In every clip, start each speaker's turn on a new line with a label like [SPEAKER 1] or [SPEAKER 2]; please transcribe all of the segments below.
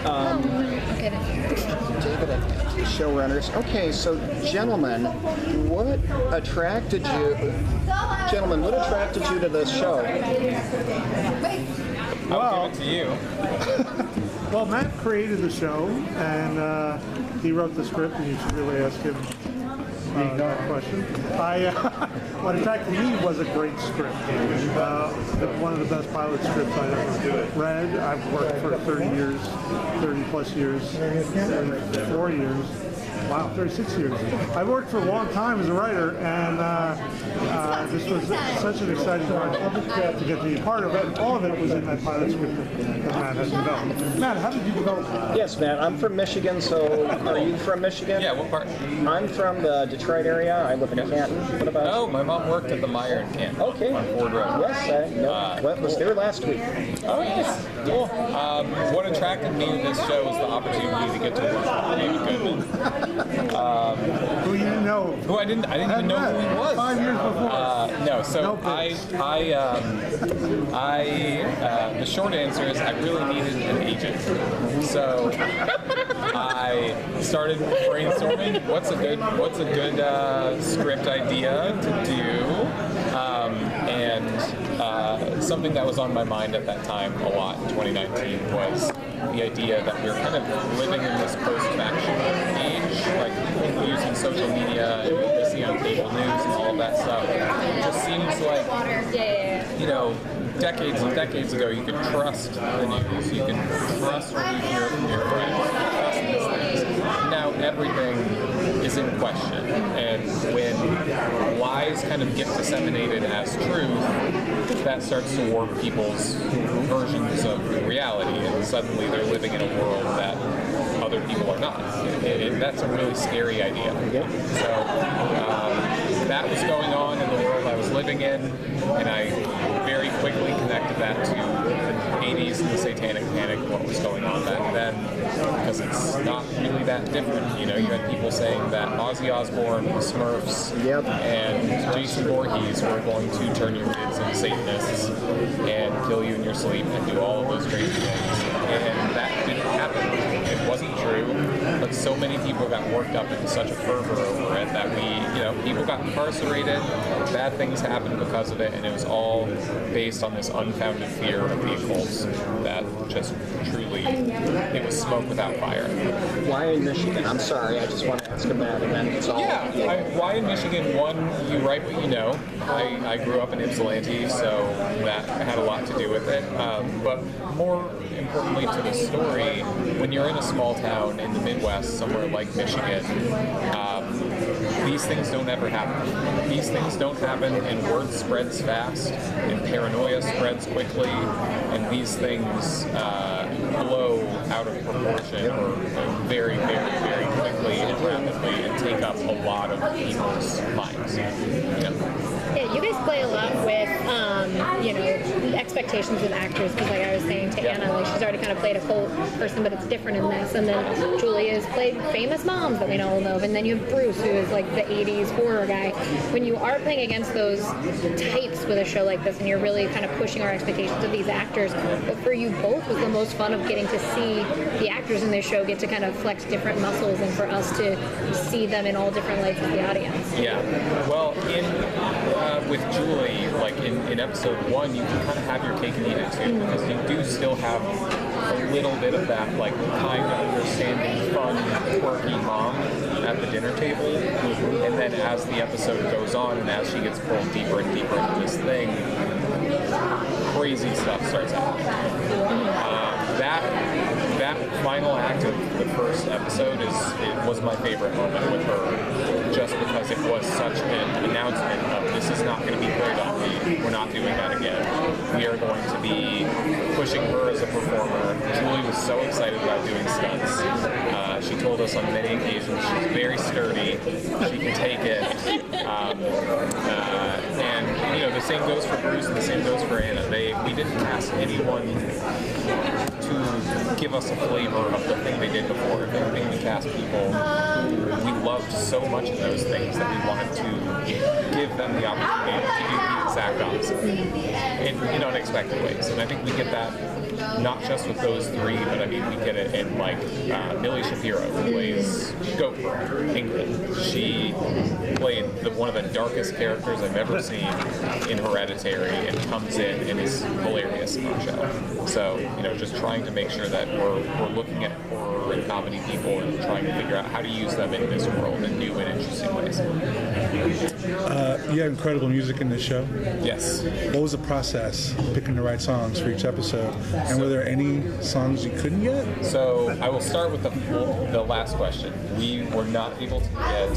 [SPEAKER 1] Okay,
[SPEAKER 2] David at Showrunners. Okay, so gentlemen, what attracted you to this show?
[SPEAKER 3] I'll give it to you.
[SPEAKER 4] Well, Matt created the show, and he wrote the script, and you should really ask him that question. What attracted me was a great script. One of the best pilot scripts I've ever read. I've worked for 30 plus years, 34 years. Wow, 36 years. I worked for a long time as a writer, and this was such an exciting project to get to be part of it. All of it was in that pilot script that Matt has developed. Matt, how did you develop it?
[SPEAKER 2] Yes, Matt, I'm from Michigan, so are you from Michigan?
[SPEAKER 3] Yeah, what part?
[SPEAKER 2] I'm from the Detroit area. I live in Canton. What about you?
[SPEAKER 3] Oh, my mom worked at the Meyer in Canton.
[SPEAKER 2] Okay.
[SPEAKER 3] On Ford Road.
[SPEAKER 2] Yes, I was there last week.
[SPEAKER 3] Oh, yes. Cool. What attracted me to this show was the opportunity to get to work with David Goodman.
[SPEAKER 4] Who you didn't know?
[SPEAKER 3] Who I didn't even know who he was.
[SPEAKER 4] 5 years before.
[SPEAKER 3] No, so the short answer is I really needed an agent. So I started brainstorming what's a good script idea to do, and something that was on my mind at that time a lot in 2019 was the idea that we're kind of living in this post-faction age, like using social media and what we see on cable news and all of that stuff. It just seems like, you know, decades and decades ago, you could trust the news, you could trust what you hear from your friends, trust these things. Now everything is in question, and when lies kind of get disseminated as truth, that starts to warp people's versions of reality, and suddenly they're living in a world that other people are not. That's a really scary idea. So that was going on in the world I was living in, and I very quickly connected that to the 80s and the Satanic Panic and what was going on back then, because it's not really that different. You know, you had people saying that Ozzy Osbourne, the Smurfs, and Jason Voorhees were going to turn your kids into Satanists and kill you in your sleep and do all of those crazy things. And that didn't happen. It wasn't true, but so many people got worked up into such a fervor over it that people got incarcerated, bad things happened because of it, and it was all based on this unfounded fear of the occults that just truly, it was smoke without fire.
[SPEAKER 2] Why in Michigan? I'm sorry, I just want to ask about it, and it's all...
[SPEAKER 3] Why in Michigan? One, you write what you know. I grew up in Ypsilanti, so that had a lot to do with it. But more importantly to the story, when you're in a small town in the Midwest, somewhere like Michigan, these things don't ever happen. These things don't happen, and word spreads fast, and paranoia spreads quickly, and these things blow out of proportion or very, very, very quickly and rapidly and take up a lot of people's minds.
[SPEAKER 1] Yeah, you guys play a lot with, expectations of actors, because like I was saying to Anna, like she's already kind of played a cult person, but it's different in this, and then Julie has played famous moms that we all know, and then you have Bruce, who is like the 80s horror guy. When you are playing against those types with a show like this, and you're really kind of pushing our expectations of these actors, but for you both was the most fun of getting to see the actors in this show get to kind of flex different muscles, and for us to see them in all different lights as the audience.
[SPEAKER 3] Yeah, well, with Julie, like in episode 1, you can kind of have your cake and eat it too, because you do still have a little bit of that, like, kind of understanding, fun, quirky mom at the dinner table, and then as the episode goes on and as she gets pulled deeper and deeper into this thing, crazy stuff starts happening. That final act of the first episode was my favorite moment with her, just because it was such an announcement of this is not going to be choreography. We're not doing that again. We are going to be pushing her as a performer. Julie was so excited about doing stunts. She told us on many occasions she's very sturdy. She can take it. And the same goes for Bruce and the same goes for Anna. We didn't ask anyone to give us a flavor of the thing they did before. If anything, we cast people who we loved so much in those things that we wanted to give them the opportunity to do the exact opposite in unexpected ways. And I think we get that not just with those three, but I mean, we get it in like Millie Shapiro, who plays Goat Ingrid. She played one of the darkest characters I've ever seen in Hereditary, and comes in and is hilarious in our show. So, just trying to make sure that we're looking at horror and comedy people and trying to figure out how to use them in this world in new and interesting ways.
[SPEAKER 5] You had incredible music in this show.
[SPEAKER 3] Yes.
[SPEAKER 5] What was the process picking the right songs for each episode? And were there any songs you couldn't get?
[SPEAKER 3] So I will start with the last question. We were not able to get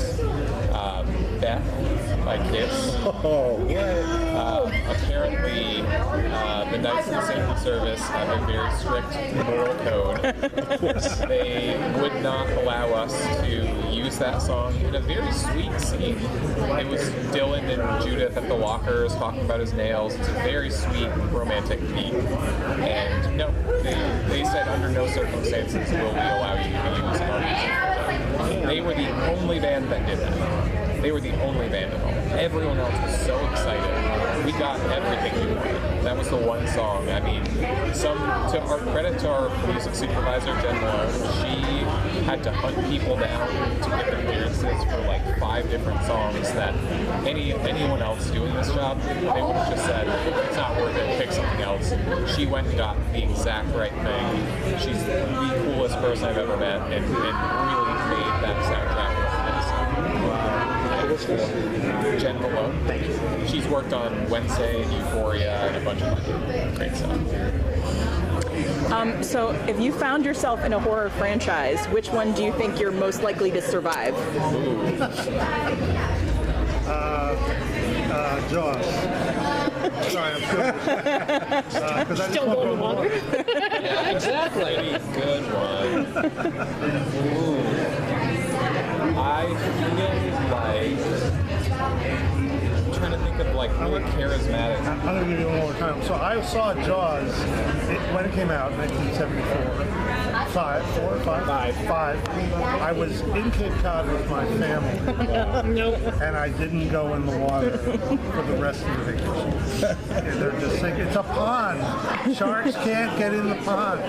[SPEAKER 3] Beth by Kiss.
[SPEAKER 5] Oh, what?
[SPEAKER 3] Apparently, the Knights of the Sacred Service have a very strict moral code. They would not allow us to use that song in a very sweet scene. It was Dylan and Judith at the lockers talking about his nails. It's a very sweet, romantic beat. And no, they said under no circumstances will we allow you to use our music. They were the only band that did that. They were the only band at all. Everyone else was so excited. We got everything we wanted. That was the one song. I mean, to our credit to our music supervisor, Jen Malone, she had to hunt people down to get their clearances for like 5 different songs that anyone else doing this job, they would have just said, it's not worth it, pick something else. She went and got the exact right thing. She's the coolest person I've ever met, and really made that soundtrack Jen Malone. Thank you. She's worked on Wednesday and Euphoria and a bunch of other great stuff.
[SPEAKER 6] So if you found yourself in a horror franchise, which one do you think you're most likely to survive?
[SPEAKER 4] Jaws. Sorry, I'm sure. Because I just
[SPEAKER 1] Don't
[SPEAKER 4] want
[SPEAKER 1] go
[SPEAKER 4] to
[SPEAKER 1] in the water.
[SPEAKER 3] Yeah, exactly. Good one. Ooh. I feel like I'm trying to think of like really charismatic.
[SPEAKER 4] I'm going to give you one more time. So I saw Jaws when it came out in 1974. Five. I was in Cape Cod with my family.
[SPEAKER 1] Nope.
[SPEAKER 4] And I didn't go in the water for the rest of the vacation. And they're just saying, it's a pond. Sharks can't get in the pond.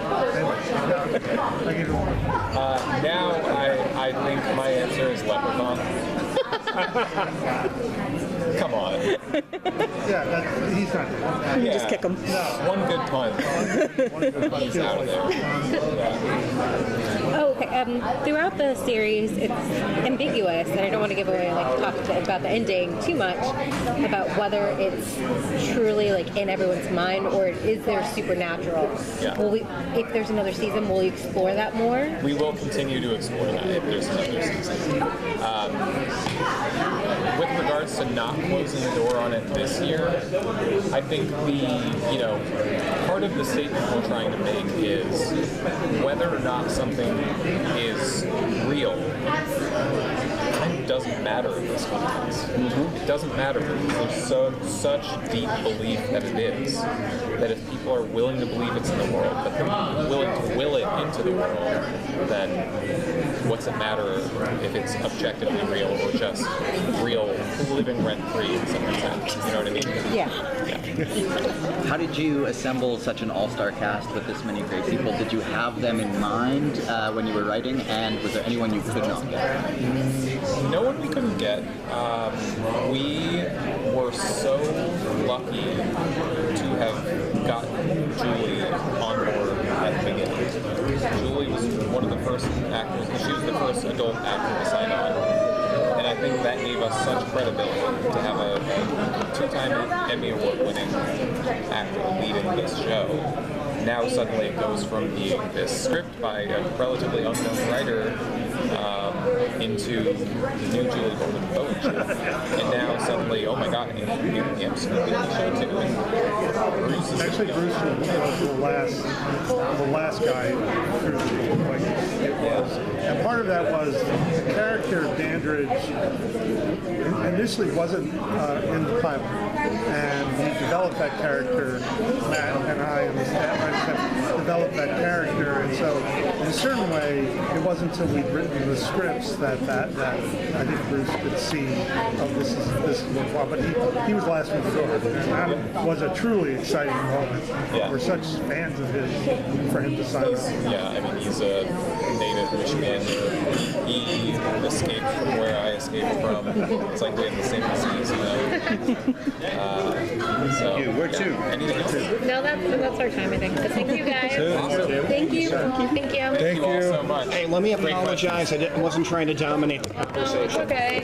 [SPEAKER 3] Now I think my answer is leprechaun. Come on.
[SPEAKER 4] Yeah, he's not dead.
[SPEAKER 3] Yeah.
[SPEAKER 6] Just kick him.
[SPEAKER 3] One good punch. He's out of there. Yeah.
[SPEAKER 7] Oh, okay. Throughout the series, it's ambiguous, and I don't want to give away talk about the ending too much about whether it's truly in everyone's mind or is there supernatural.
[SPEAKER 3] Yeah.
[SPEAKER 7] If there's another season, will you explore that more?
[SPEAKER 3] We will continue to explore that if there's another season. With regards to not closing the door on it this year, I think part of the statement we're trying to make is whether or not something is real kind of doesn't matter in this context. It doesn't matter because there's such deep belief that it is, that if people are willing to believe it's in the world, but they're willing to will it into the world, then what's it matter if it's objectively real or just real, living rent-free in someone's head? You know what I mean?
[SPEAKER 7] Yeah.
[SPEAKER 8] How did you assemble such an all-star cast with this many great people? Did you have them in mind when you were writing, and was there anyone you could not get?
[SPEAKER 3] No one we couldn't get. We were so lucky to have gotten Julie on board at the beginning. Julie was one of the first actors, she was the first adult actor to sign on. And I think that gave us such credibility to have a 2-time Emmy Award-winning actor leading this show. Now suddenly it goes from being this script by a relatively unknown writer into the new Julie Golden Coach. And now suddenly, oh my god, Am's going to be on the show too. And Bruce is
[SPEAKER 4] Actually, Bruce was the last guy through the it was. And part of that was character Dandridge initially wasn't in the pilot, and we developed that character. Matt and I and the staff have developed that character, and so in a certain way, it wasn't until we'd written the scripts that I think Bruce could see, oh, this is worthwhile. But he was last one to go, and that was a truly exciting moment.
[SPEAKER 3] Yeah.
[SPEAKER 4] We're such fans of his for him to sign up.
[SPEAKER 3] Yeah, I mean, he's a native Michigander. He escaped from where I escaped from. It's like we have the same disease, you know.
[SPEAKER 2] Where to?
[SPEAKER 1] No, that's our time, I think. But thank you guys.
[SPEAKER 3] Awesome.
[SPEAKER 1] Thank you. Thank you.
[SPEAKER 3] Thank you all so much.
[SPEAKER 2] Hey, let me
[SPEAKER 3] Great
[SPEAKER 2] apologize. I wasn't trying to dominate the conversation.
[SPEAKER 1] Okay.